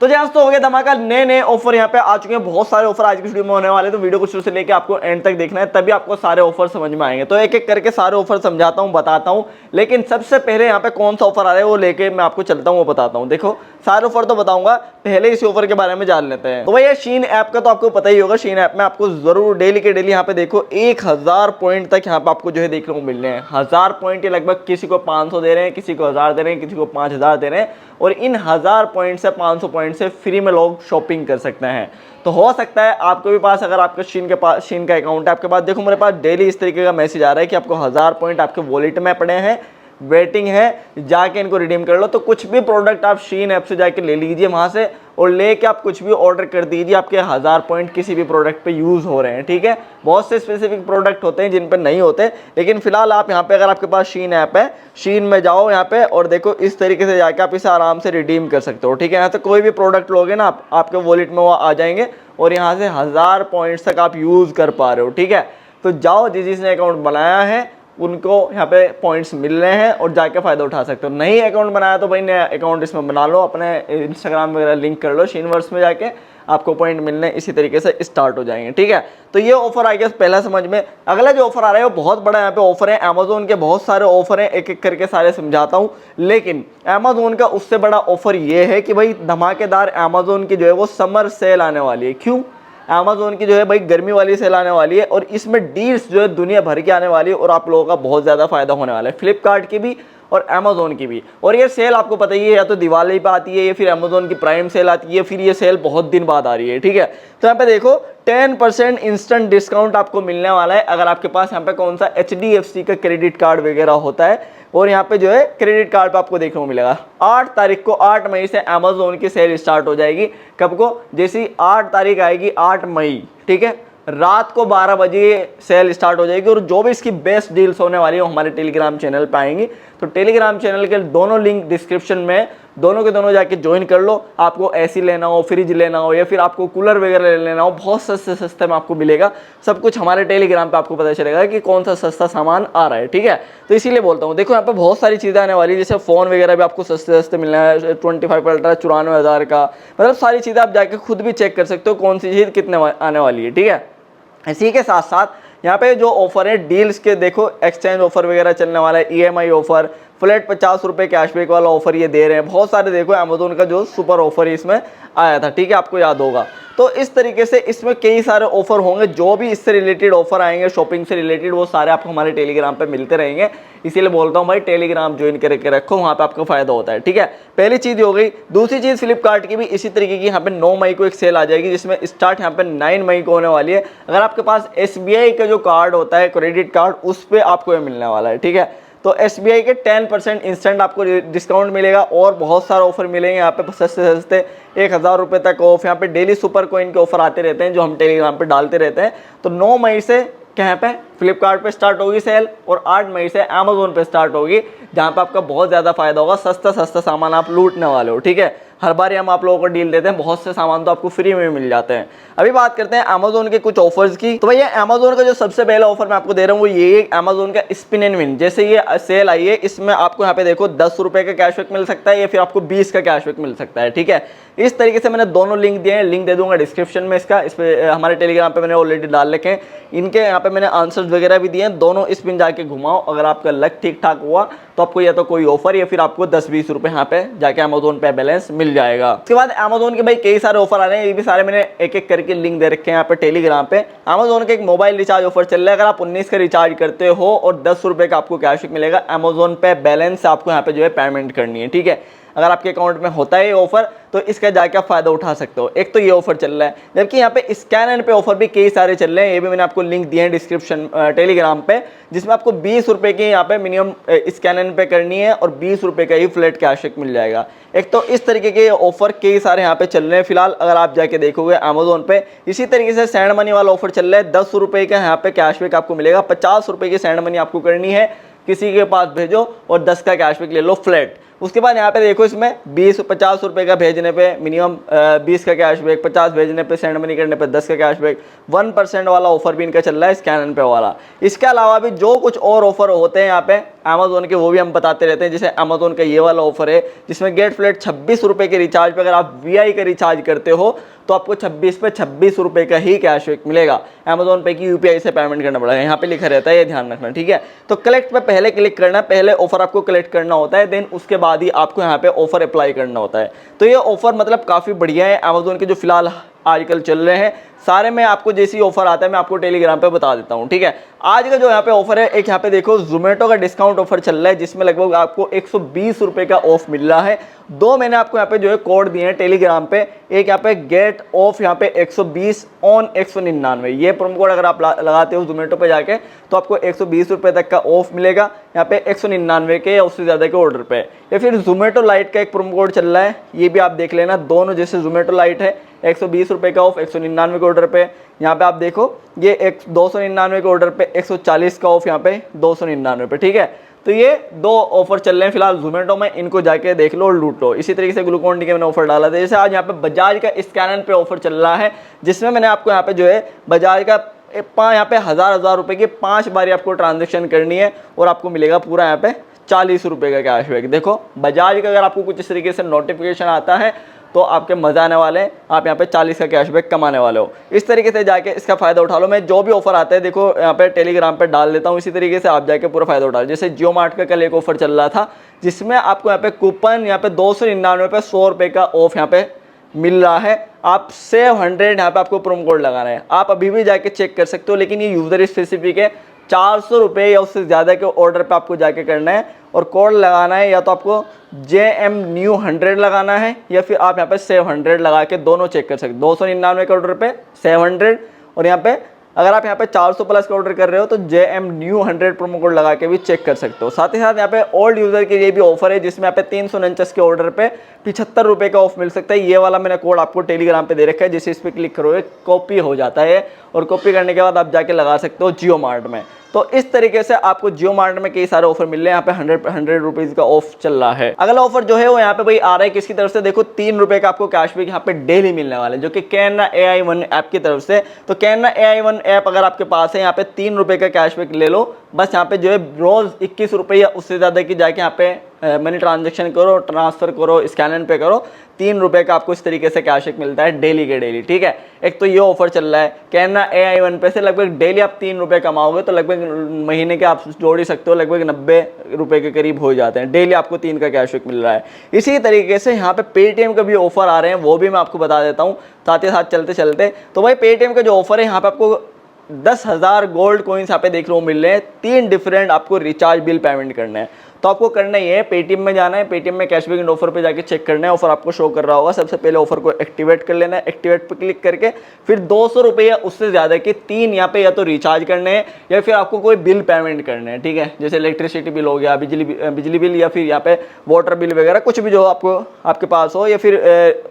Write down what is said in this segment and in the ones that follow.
तो जहाँ तो हो गया धमाका, नए ऑफर यहाँ पे आ चुके हैं, बहुत सारे ऑफर आज की वीडियो में होने वाले हैं। तो वीडियो को शुरू से लेके आपको एंड तक देखना है, तभी आपको सारे ऑफर समझ में आएंगे। तो एक एक करके सारे ऑफर समझाता हूँ, बताता हूँ, लेकिन सबसे पहले यहाँ पे कौन सा ऑफर आ रहा है वो लेके मैं आपको चलता हूँ, वो बताता हूँ। देखो सारे ऑफर तो बताऊंगा, पहले इसी ऑफर के बारे में जान लेते हैं। तो भैया शीन ऐप का तो आपको पता ही होगा, शीन ऐप में आपको जरूर डेली के डेली यहाँ पे देखो 1000 पॉइंट तक यहाँ पे आपको जो है देखने को मिल रहे हैं। 1000 पॉइंट ये लगभग किसी को 500 दे रहे हैं, किसी को 1000 दे रहे हैं, किसी को 5000 दे रहे हैं, और इन 1000 पॉइंट से 500 पॉइंट से फ्री में लोग शॉपिंग कर सकते हैं। तो हो सकता है आपके भी पास, अगर आपका शीन का अकाउंट है आपके पास, देखो मेरे पास डेली इस तरीके का मैसेज आ रहा है कि आपको 1000 पॉइंट आपके वॉलेट में पड़े हैं, वेटिंग है, जाके इनको रिडीम कर लो। तो कुछ भी प्रोडक्ट आप शीन ऐप से जाके ले लीजिए वहां से, और लेके आप कुछ भी ऑर्डर कर दीजिए, आपके 1000 पॉइंट किसी भी प्रोडक्ट पे यूज हो रहे हैं। ठीक है, बहुत से स्पेसिफिक प्रोडक्ट होते हैं जिन पे नहीं होते, लेकिन फिलहाल आप यहाँ पे अगर आपके पास शीन ऐप है, शीन में जाओ यहाँ पे और देखो इस तरीके से जाके आप इसे आराम से रिडीम कर सकते हो। ठीक है, यहाँ से कोई भी प्रोडक्ट लोगे ना आपके वॉलेट में वो आ जाएंगे, और यहाँ से 1000 पॉइंट्स तक आप यूज कर पा रहे हो। ठीक है, तो जाओ जिसने अकाउंट बनाया है उनको यहाँ पे पॉइंट्स मिल रहे हैं और जाके फ़ायदा उठा सकते हो। नहीं अकाउंट बनाया तो भाई नया अकाउंट इसमें बना लो, अपने इंस्टाग्राम वगैरह लिंक कर लो, शीनवर्स में जाके आपको पॉइंट मिलने इसी तरीके से स्टार्ट हो जाएंगे। ठीक है, तो ये ऑफर आ गया पहला समझ में। अगला जो ऑफर आ रहा है वो बहुत बड़ा यहाँ पे ऑफर है, अमेजोन के बहुत सारे ऑफर हैं, एक एक करके सारे समझाता हूँ। लेकिन अमेजोन का उससे बड़ा ऑफर ये है कि भाई धमाकेदार अमेजोन की जो है वो समर सेल आने वाली है। क्यों? अमेजोन की जो है भाई गर्मी वाली सेल आने वाली है, और इसमें डील्स जो है दुनिया भर की आने वाली है, और आप लोगों का बहुत ज़्यादा फायदा होने वाला है, फ्लिपकार्ट की भी और अमेजोन की भी। और ये सेल आपको पता ही है, या तो दिवाली पे आती है, या फिर अमेजोन की प्राइम सेल आती है, फिर ये सेल बहुत दिन बाद आ रही है। ठीक है, तो यहाँ पे देखो 10% इंस्टेंट डिस्काउंट आपको मिलने वाला है अगर आपके पास यहाँ पे कौन सा HDFC का क्रेडिट कार्ड वगैरह होता है। और यहाँ पे जो है क्रेडिट कार्ड पे आपको देखने को मिलेगा 8 तारीख को, 8 मई से अमेजोन की सेल स्टार्ट हो जाएगी। कब को? जैसी 8 तारीख आएगी 8 मई, ठीक है, रात को 12 बजे सेल स्टार्ट हो जाएगी। और जो भी इसकी बेस्ट डील्स होने वाली है वो हमारे टेलीग्राम चैनल पे आएंगी। तो टेलीग्राम चैनल के दोनों लिंक डिस्क्रिप्शन में, दोनों के दोनों जाके ज्वाइन कर लो। आपको एसी लेना हो, फ्रिज लेना हो, या फिर आपको कूलर वगैरह लेना हो, बहुत सस्ते में आपको मिलेगा। सब कुछ हमारे टेलीग्राम पे आपको पता चलेगा कि कौन सा सस्ता सामान आ रहा है। ठीक है, तो इसीलिए बोलता हूँ, देखो यहाँ पे बहुत सारी चीज़ें आने वाली है, जैसे फ़ोन वगैरह भी आपको सस्ते मिलना है। 25 अल्ट्रा 94,000 का, मतलब सारी चीज़ें आप जाके खुद भी चेक कर सकते हो कौन सी चीज़ कितने आने वाली है। ठीक है, इसी के साथ साथ यहाँ पे जो ऑफर है डील्स के, देखो एक्सचेंज ऑफर वगैरह चलने वाला है, EMI ऑफर, फ्लैट 50 रुपये कैशबैक वाला ऑफर ये दे रहे हैं, बहुत सारे। देखो अमेजोन का जो सुपर ऑफर इसमें आया था, ठीक है, आपको याद होगा। तो इस तरीके से इसमें कई सारे ऑफर होंगे, जो भी इससे रिलेटेड ऑफर आएंगे, शॉपिंग से रिलेटेड, वो सारे आपको हमारे टेलीग्राम पे मिलते रहेंगे। इसीलिए बोलता हूँ भाई टेलीग्राम ज्वाइन करके रखो, वहाँ पे आपको फायदा होता है। ठीक है, पहली चीज़ हो गई। दूसरी चीज़, फ्लिपकार्ट की भी इसी तरीके की यहाँ पे 9 मई को एक सेल आ जाएगी, जिसमें स्टार्ट यहाँ पे 9 मई को होने वाली है। अगर आपके पास SBI का जो कार्ड होता है, क्रेडिट कार्ड, उस पर आपको ये मिलने वाला है। ठीक है, तो SBI के 10% इंस्टेंट आपको डिस्काउंट मिलेगा, और बहुत सारे ऑफर मिलेंगे यहाँ पे सस्ते 1000 रुपये तक ऑफ। यहाँ पे डेली सुपर कॉइन के ऑफर आते रहते हैं जो हम टेलीग्राम पे डालते रहते हैं। तो 9 मई से कहाँ पे? फ्लिपकार्ट पे स्टार्ट होगी सेल, और 8 मई से अमेजोन पे स्टार्ट होगी, जहाँ पे आपका बहुत ज़्यादा फायदा होगा। सस्ता सामान आप लूटने वाले हो। ठीक है, हर बार हम आप लोगों को डील देते हैं, बहुत से सामान तो आपको फ्री में मिल जाते हैं। अभी बात करते हैं अमेजोन के कुछ ऑफर्स की। तो भैया अमेजोन का जो सबसे पहला ऑफर मैं आपको दे रहा हूँ वो ये अमेजोन का स्पिन एंड विन। जैसे ये सेल आई है, इसमें आपको यहाँ पे देखो 10 रुपये का कैशबैक मिल सकता है, या फिर आपको 20 का कैशबैक मिल सकता है। ठीक है, इस तरीके से मैंने दोनों लिंक दिए हैं, लिंक दे दूंगा डिस्क्रिप्शन में इसका। इस पे हमारे टेलीग्राम पे मैंने ऑलरेडी डाल रखे हैं, इनके यहाँ पे मैंने आंसर्स वगैरह भी दिए हैं। दोनों स्पिन जाके घुमाओ, अगर आपका लक ठीक ठाक हुआ तो आपको या तो कोई ऑफर, या फिर आपको 10-20 रुपये यहाँ पे जाके अमेजोन पे बैलेंस मिल जाएगा। उसके बाद अमेजोन के भाई कई सारे ऑफर आ रहे हैं, ये भी सारे मैंने एक एक करके लिंक दे रखे हैं यहाँ पे टेलीग्राम पे। अमेजोन का एक मोबाइल रिचार्ज ऑफर चल रहा है, अगर आप 19 का रिचार्ज करते हो और 10 रुपये का आपको कैशबैक मिलेगा, अमेजोन पे बैलेंस आपको यहाँ पे जो है पेमेंट करनी है। ठीक है, अगर आपके अकाउंट में होता है ये ऑफर तो इसका जाके आप फायदा उठा सकते हो। एक तो ये ऑफर चल रहा है, जबकि यहाँ पे स्कैन एंड पे ऑफर भी कई सारे चल रहे हैं, ये भी मैंने आपको लिंक दिए हैं डिस्क्रिप्शन टेलीग्राम पे, जिसमें आपको 20 रुपये की यहाँ पे मिनिमम स्कैन एंड पे करनी है, और 20 रुपये का ही फ्लैट कैशबैक मिल जाएगा। एक तो इस तरीके के ऑफर कई सारे यहाँ पे चल रहे हैं फिलहाल, अगर आप जाके देखोगे अमेजोन पे। इसी तरीके से सेंड मनी वाला ऑफर चल रहा है, 10 रुपये का यहाँ पे कैशबैक आपको मिलेगा, 50 रुपये की सेंड मनी आपको करनी है, किसी के पास भेजो और 10 का कैशबैक ले लो फ्लैट। उसके बाद यहाँ पे देखो इसमें 20-50 रुपये का भेजने पे मिनिमम 20 का कैशबैक, 50 भेजने पे सेंड मनी करने पे 10 का कैशबैक, 1% वाला ऑफर भी इनका चल रहा है स्कैन पे वाला। इसके अलावा भी जो कुछ और ऑफर होते हैं यहाँ पे अमेजोन के, वो भी हम बताते रहते हैं। जैसे अमेजोन का ये वाला ऑफर है जिसमें गेट फ्लैट 26 रुपये के रिचार्ज पे अगर आप वीआई का रिचार्ज करते हो तो आपको 26 पे 26 रुपये का ही कैशबैक मिलेगा। अमेजोन पे की यूपीआई से पेमेंट करना पड़ेगा, यहाँ पे लिखा रहता है, ये ध्यान रखना, ठीक है। तो कलेक्ट पे पहले क्लिक करना, पहले ऑफर आपको कलेक्ट करना होता है, देन उसके बाद ही आपको यहाँ पे ऑफर अप्लाई करना होता है। तो ये ऑफर मतलब काफ़ी बढ़िया है अमेजोन के जो फिलहाल आजकल चल रहे हैं सारे। में आपको जैसी ऑफर आता है मैं आपको टेलीग्राम पे बता देता हूँ, ठीक है। आज का जो यहाँ पे ऑफर है, एक यहाँ पे देखो जोमेटो का डिस्काउंट ऑफर चल रहा है जिसमें लगभग आपको 120 रुपये का ऑफ मिल रहा है। दो मैंने आपको यहाँ पे जो है कोड दिए हैं टेलीग्राम पे, एक यहाँ पे गेट ऑफ यहाँ पे 120 ऑन 199, ये प्रोमो कोड अगर आप लगाते हो जोमेटो पे जाके तो आपको 120 रुपये तक का ऑफ मिलेगा यहाँ पे 199 के या उससे ज़्यादा के ऑर्डर पे। या फिर जोमेटो लाइट का एक प्रोमो कोड चल रहा है, ये भी आप देख लेना। दोनों जैसे जोमेटो लाइट है 120 रुपये का ऑफ 199 के ऑर्डर पे, यहाँ पे आप देखो ये 299 के ऑर्डर पे 140 का ऑफ यहाँ पे 299 पे, ठीक है। तो ये दो ऑफर चल रहे हैं फिलहाल जोमेटो में, इनको जाके देख लो और लूट लो। इसी तरीके से ग्लूकोन डी के मैंने ऑफर डाला था। जैसे आज यहाँ पे बजाज का स्कैनर पे ऑफर चल रहा है जिसमें मैंने आपको यहाँ पे जो है बजाज का यहाँ पे हजार रुपये की 5 बारी आपको ट्रांजेक्शन करनी है और आपको मिलेगा पूरा यहाँ पे 40 रुपये का कैशबैक। देखो बजाज का अगर आपको कुछ इस तरीके से नोटिफिकेशन आता है तो आपके मजा आने वाले हैं, आप यहाँ पे 40 का कैशबैक कमाने वाले हो। इस तरीके से जाके इसका फायदा उठा लो। मैं जो भी ऑफर आता है देखो यहाँ पे टेलीग्राम पे डाल देता हूँ, इसी तरीके से आप जाके पूरा फायदा उठा लो। जैसे जियो मार्ट का कल एक ऑफर चल रहा था जिसमें आपको यहाँ पे कूपन यहाँ पे 299 पे 100 रुपये का ऑफ यहाँ पे मिल रहा है। आप सेव 100 यहाँ पे आपको प्रोमो कोड लगाना है, आप अभी भी जाके चेक कर सकते हो, लेकिन ये यूजर स्पेसिफिक है। 400 रुपये या उससे ज़्यादा के ऑर्डर पे आपको जाके करना है और कोड लगाना है, या तो आपको JM New 100 लगाना है या फिर आप यहाँ पे सेव 100 लगा के दोनों चेक कर सकते हो। 299 के ऑर्डर पे सेव 100 और यहाँ पे अगर आप यहाँ पे 400 प्लस का ऑर्डर कर रहे हो तो JM New 100 प्रोमो कोड लगा के भी चेक कर सकते हो। साथ ही साथ यहाँ पे ओल्ड यूजर के लिए भी ऑफर है जिसमें यहाँ पे 349 के ऑर्डर पे 75 रुपये का ऑफ मिल सकता है। ये वाला मैंने कोड आपको टेलीग्राम पे दे रखा है, जैसे इस पर क्लिक करोगे कॉपी हो जाता है और कॉपी करने के बाद आप जाके लगा सकते हो जियो मार्ट में। तो इस तरीके से आपको जियो मार्ट में कई सारे ऑफर मिल रहे हैं। यहाँ पे 100 रुपीज का ऑफ चल रहा है। अगला ऑफर जो है वो यहाँ पे भाई आ रहा है किसकी तरफ से, देखो 3 रुपए का आपको कैशबैक यहाँ पे डेली मिलने वाला है जो कि कैनरा AI1 ऐप की तरफ से। तो कैनरा AI1 ऐप अगर आपके पास है यहाँ पे 3 रुपए का कैशबैक ले लो। बस यहाँ पे जो है रोज 21 रुपये या उससे ज़्यादा की जाके यहाँ पे मनी ट्रांजेक्शन करो, ट्रांसफर करो, स्कैन पे करो, 3 रुपये का आपको इस तरीके से कैशबैक मिलता है डेली के डेली, ठीक है। एक तो ये ऑफर चल रहा है कैनरा AI1 पे से लगभग डेली आप 3 रुपये कमाओगे तो लगभग महीने के आप जोड़ ही सकते हो, लगभग 90 रुपये के करीब हो जाते हैं। डेली आपको 3 का कैशबैक मिल रहा है। इसी तरीके से यहाँ पे पेटीएम का भी ऑफर आ रहे हैं, वो भी मैं आपको बता देता हूँ साथ ही साथ चलते चलते। तो भाई पेटीएम का जो ऑफर है यहाँ पे आपको 10,000 गोल्ड कॉइन्स यहाँ पे देख लो मिल रहे हैं। 3 डिफरेंट आपको रिचार्ज बिल पेमेंट करने हैं। तो आपको करना ही है पेटीएम में जाना है, पेटीएम में कैशबैक एंड ऑफर पे जाके चेक करना है, ऑफर आपको शो कर रहा होगा। सबसे पहले ऑफर को एक्टिवेट कर लेना है, एक्टिवेट पे क्लिक करके फिर 200 रुपये या उससे ज़्यादा के 3 यहाँ पे या तो रिचार्ज करने हैं या फिर आपको कोई बिल पेमेंट करने हैं, ठीक है। जैसे इलेक्ट्रिसिटी बिल हो गया, बिजली बिल या फिर यहाँ पे वाटर बिल वगैरह कुछ भी जो आपको आपके पास हो, या फिर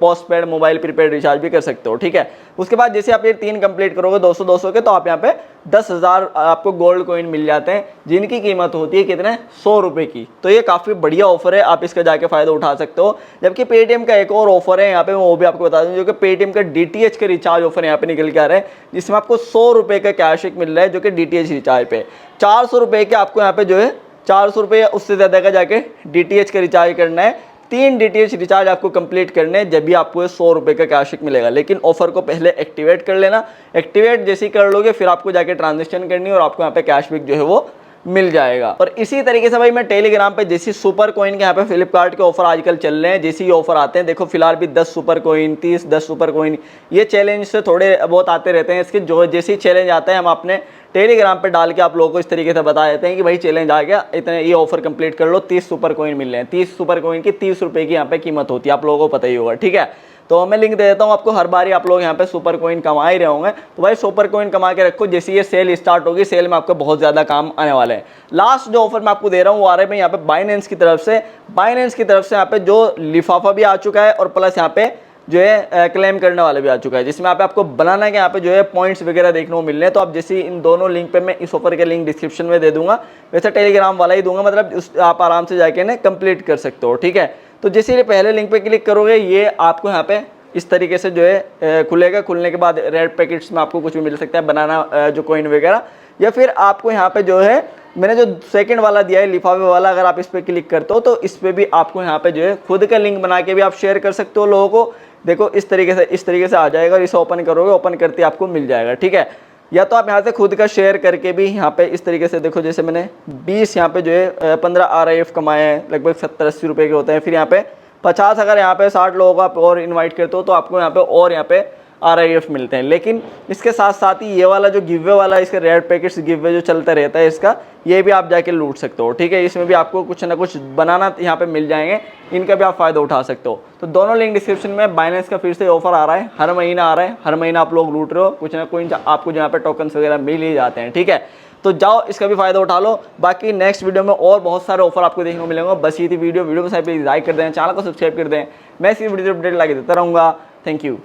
post paid mobile prepaid recharge भी कर सकते हो, ठीक है। उसके बाद जैसे आप ये 3 कंप्लीट करोगे 200 के, तो आप यहाँ पे 10,000 आपको गोल्ड कॉइन मिल जाते हैं जिनकी कीमत होती है कितने 100 रुपये की। तो ये काफ़ी बढ़िया ऑफर है, आप इसका जाके फ़ायदा उठा सकते हो। जबकि पेटीएम का एक और ऑफर है यहाँ पे, मैं वो भी आपको बता दूं, जो कि पेटीएम का DTH का रिचार्ज ऑफर यहाँ पे निकल के आ रहा है जिसमें आपको 100 रुपये का कैशबैक मिल रहा है जो कि DTH रिचार्ज पे। 400 रुपये के आपको यहाँ पे जो है 400 रुपये या उससे ज़्यादा का जाके DTH का रिचार्ज करना है। 3 DTH रिचार्ज आपको कंप्लीट करने हैं, जब भी आपको 100 रुपये का कैशबैक मिलेगा। लेकिन ऑफर को पहले एक्टिवेट कर लेना, एक्टिवेट जैसे ही कर लोगे फिर आपको जाके ट्रांजेक्शन करनी है और आपको यहाँ पे कैशबैक जो है वो मिल जाएगा। और इसी तरीके से भाई मैं टेलीग्राम पे जैसी सुपर कॉइन के यहाँ पे फ्लिपकार्ट के ऑफर आजकल चल रहे हैं, जैसे ही ऑफर आते हैं, देखो फिलहाल भी 10 सुपर कॉइन 30 10 सुपर कॉइन, ये चैलेंज से थोड़े बहुत आते रहते हैं। इसके जो जैसे ही चैलेंज आता है हम अपने टेलीग्राम पे डाल के आप लोगों को इस तरीके से बता देते हैं कि भाई चैलेंज आ गया, इतने ये ऑफर कंप्लीट कर लो, 30 सुपर कॉइन मिल रहे हैं। 30 सुपर कॉइन की 30 रुपये की यहाँ पे कीमत होती है, आप लोगों को पता ही होगा, ठीक है। तो मैं लिंक दे देता हूँ आपको, हर बार ही आप लोग यहाँ पे सुपर कॉइन कमा ही रहे होंगे। तो भाई सुपर कॉइन कमा के रखो, जैसे ये सेल स्टार्ट होगी सेल में आपका बहुत ज़्यादा काम आने वाले हैं। लास्ट जो ऑफर मैं आपको दे रहा हूँ वो आ रहा है यहाँ पे बाइनेंस की तरफ से। बाइनेंस की तरफ से यहाँ पे जो लिफाफा भी आ चुका है और प्लस यहाँ पे जो है क्लेम करने वाला भी आ चुका है, जिसमें आपको बनाना है कि यहाँ पे जो है पॉइंट्स वगैरह देखने को मिल रहे हैं। तो आप जैसे इन दोनों लिंक पे मैं इस ऑफर के लिंक डिस्क्रिप्शन में दे दूंगा, वैसे टेलीग्राम वाला ही दूंगा, मतलब आप आराम से जाके ना कंप्लीट कर सकते हो, ठीक है। तो जैसे ये पहले लिंक पे क्लिक करोगे ये आपको यहाँ पे इस तरीके से जो है खुलेगा। खुलने के बाद रेड पैकेट्स में आपको कुछ भी मिल सकता है, बनाना जो कॉइन वगैरह, या फिर आपको यहाँ पे जो है मैंने जो सेकंड वाला दिया है लिफाफे वाला, अगर आप इस पर क्लिक करते हो तो इस पर भी आपको यहाँ पे जो है खुद का लिंक बना के भी आप शेयर कर सकते हो लोगों को। देखो इस तरीके से आ जाएगा और इसे ओपन करोगे, ओपन करते आपको मिल जाएगा, ठीक है। या तो आप यहाँ से खुद का शेयर करके भी यहाँ पे इस तरीके से देखो, जैसे मैंने 20 यहाँ पे जो है 15 RIF कमाए हैं, लगभग 70-80 रुपये के होते हैं। फिर यहाँ पे 50, अगर यहाँ पे 60 लोगों को आप और इन्वाइट करते हो तो आपको यहाँ पे और यहाँ पे RIF मिलते हैं। लेकिन इसके साथ साथ ही ये वाला जो गिववे वाला, इसके रेड पैकेट्स गिववे जो चलता रहता है इसका, ये भी आप जाके लूट सकते हो, ठीक है। इसमें भी आपको कुछ ना कुछ बनाना यहाँ पे मिल जाएंगे, इनका भी आप फ़ायदा उठा सकते हो। तो दोनों लिंक डिस्क्रिप्शन में। बाइनेंस का फिर से ऑफर आ रहा है, हर महीना आ रहा है, हर महीना आप लोग लूट रहे हो कुछ ना कुछ, आपको यहाँ पे टोकन्स वगैरह मिल ही जाते हैं, ठीक है। तो जाओ इसका भी फायदा उठा लो। बाकी नेक्स्ट वीडियो में और बहुत सारे ऑफर आपको देखने को मिलेंगे। बस ये थी वीडियो को साइड पे लाइक कर दें, चैनल को सब्सक्राइब कर दें। मैं इसी वीडियो अपडेट लाके देता रहूँगा। Thank you.